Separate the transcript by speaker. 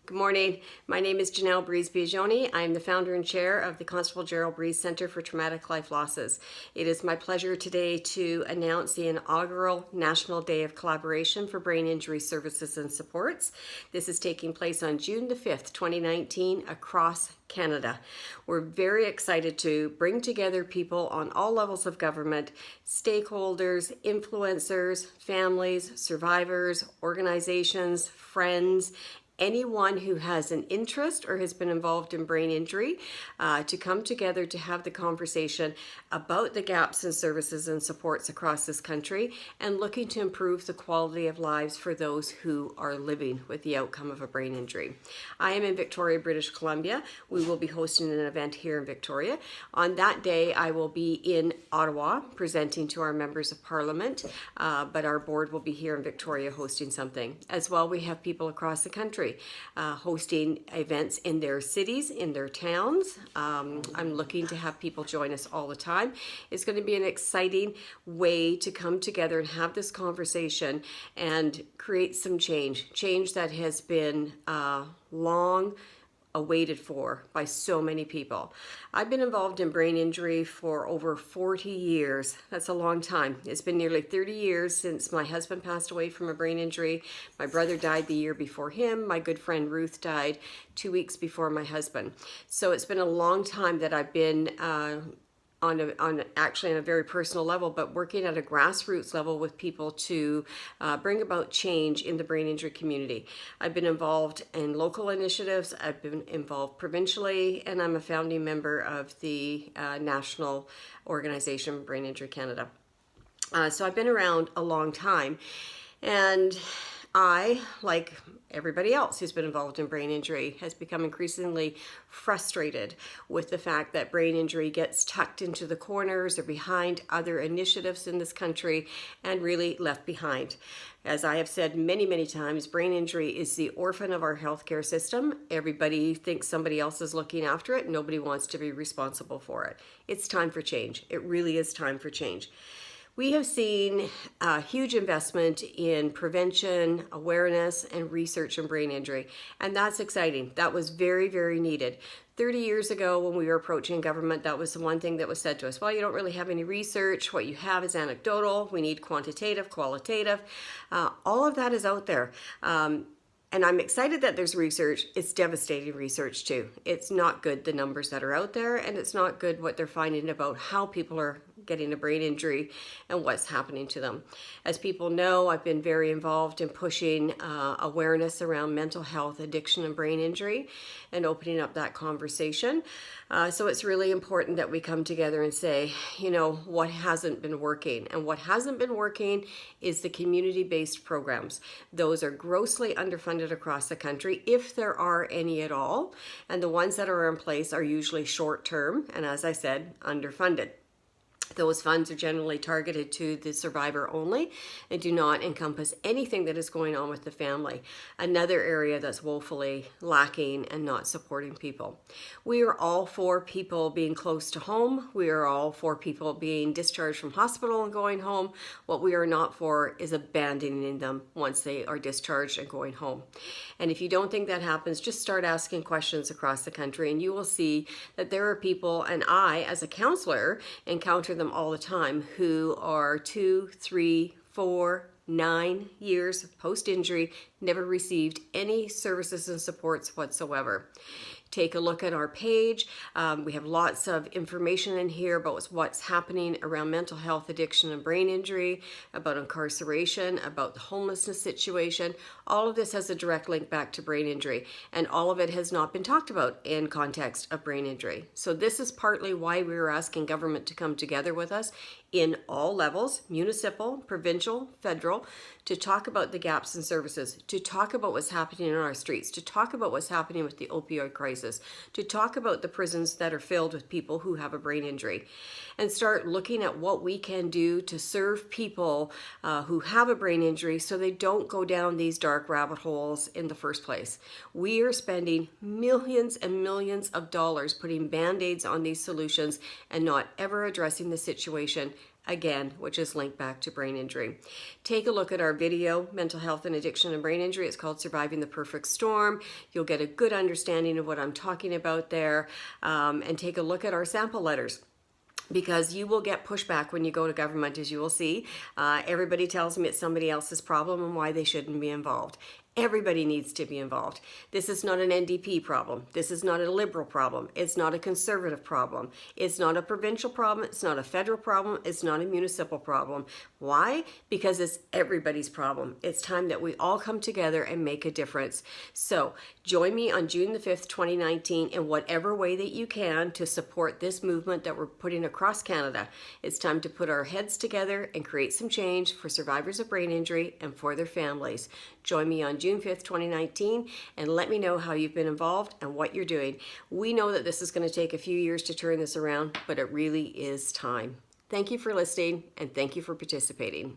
Speaker 1: Good morning. My name is Janelle Breeze-Biagioni. I am the founder and chair of the Constable Gerald Breeze Center for Traumatic Life Losses. It is my pleasure today to announce the inaugural National Day of Collaboration for Brain Injury Services and Supports. This is taking place on June the 5th, 2019 across Canada. We're very excited to bring together people on all levels of government, stakeholders, influencers, families, survivors, organizations, friends, anyone who has an interest or has been involved in brain injury to come together to have the conversation about the gaps in services and supports across this country and looking to improve the quality of lives for those who are living with the outcome of a brain injury. I am in Victoria, British Columbia. We will be hosting an event here in Victoria. On that day, I will be in Ottawa presenting to our members of Parliament, but our board will be here in Victoria hosting something. As well, we have people across the country hosting events in their cities, in their towns. I'm looking to have people join us all the time. It's going to be an exciting way to come together and have this conversation and create some change that has been long awaited for by so many people. I've been involved in brain injury for over 40 years. That's a long time. It's been nearly 30 years since my husband passed away from a brain injury. My brother died the year before him. My good friend Ruth died 2 weeks before my husband. So it's been a long time that I've been actually on a very personal level, but working at a grassroots level with people to bring about change in the brain injury community. I've been involved in local initiatives, I've been involved provincially, and I'm a founding member of the national organization Brain Injury Canada. So I've been around a long time, and I, like everybody else who's been involved in brain injury, has become increasingly frustrated with the fact that brain injury gets tucked into the corners or behind other initiatives in this country and really left behind. As I have said many, many times, brain injury is the orphan of our healthcare system. Everybody thinks somebody else is looking after it. Nobody wants to be responsible for it. It's time for change. It really is time for change. We have seen a huge investment in prevention, awareness, and research in brain injury, and that's exciting. That was very, very needed. 30 years ago when we were approaching government, that was the one thing that was said to us. Well, you don't really have any research. What you have is anecdotal. We need quantitative, qualitative. All of that is out there. And I'm excited that there's research. It's devastating research too. It's not good, the numbers that are out there, and it's not good what they're finding about how people are getting a brain injury and what's happening to them. As people know, I've been very involved in pushing awareness around mental health, addiction, and brain injury, and opening up that conversation. So it's really important that we come together and say, you know, what hasn't been working. And what hasn't been working is the community-based programs. Those are grossly underfunded across the country, if there are any at all. And the ones that are in place are usually short-term, and as I said, underfunded. Those funds are generally targeted to the survivor only and do not encompass anything that is going on with the family. Another area that's woefully lacking and not supporting people. We are all for people being close to home. We are all for people being discharged from hospital and going home. What we are not for is abandoning them once they are discharged and going home. And if you don't think that happens, just start asking questions across the country and you will see that there are people, and I as a counselor encounter them all the time, who are 2, 3, 4, 9 years post-injury, never received any services and supports whatsoever. Take a look at our page. We have lots of information in here about what's happening around mental health, addiction, and brain injury, about incarceration, about the homelessness situation. All of this has a direct link back to brain injury, and all of it has not been talked about in context of brain injury. So this is partly why we were asking government to come together with us in all levels, municipal, provincial, federal, to talk about the gaps in services, to talk about what's happening in our streets, to talk about what's happening with the opioid crisis, to talk about the prisons that are filled with people who have a brain injury, and start looking at what we can do to serve people who have a brain injury so they don't go down these dark rabbit holes in the first place. We are spending millions and millions of dollars putting band-aids on these solutions and not ever addressing the situation again, which is linked back to brain injury. Take a look at our video, Mental Health and Addiction and Brain Injury. It's called Surviving the Perfect Storm. You'll get a good understanding of what I'm talking about there, and take a look at our sample letters, because you will get pushback when you go to government, as you will see. Everybody tells me it's somebody else's problem and why they shouldn't be involved. Everybody needs to be involved. This is not an NDP problem. This is not a Liberal problem. It's not a Conservative problem. It's not a provincial problem. It's not a federal problem. It's not a municipal problem. Why? Because it's everybody's problem. It's time that we all come together and make a difference. So join me on June the 5th, 2019 in whatever way that you can to support this movement that we're putting across Canada. It's time to put our heads together and create some change for survivors of brain injury and for their families. Join me on June 5th, 2019, and let me know how you've been involved and what you're doing. We know that this is going to take a few years to turn this around, but it really is time. Thank you for listening, and thank you for participating.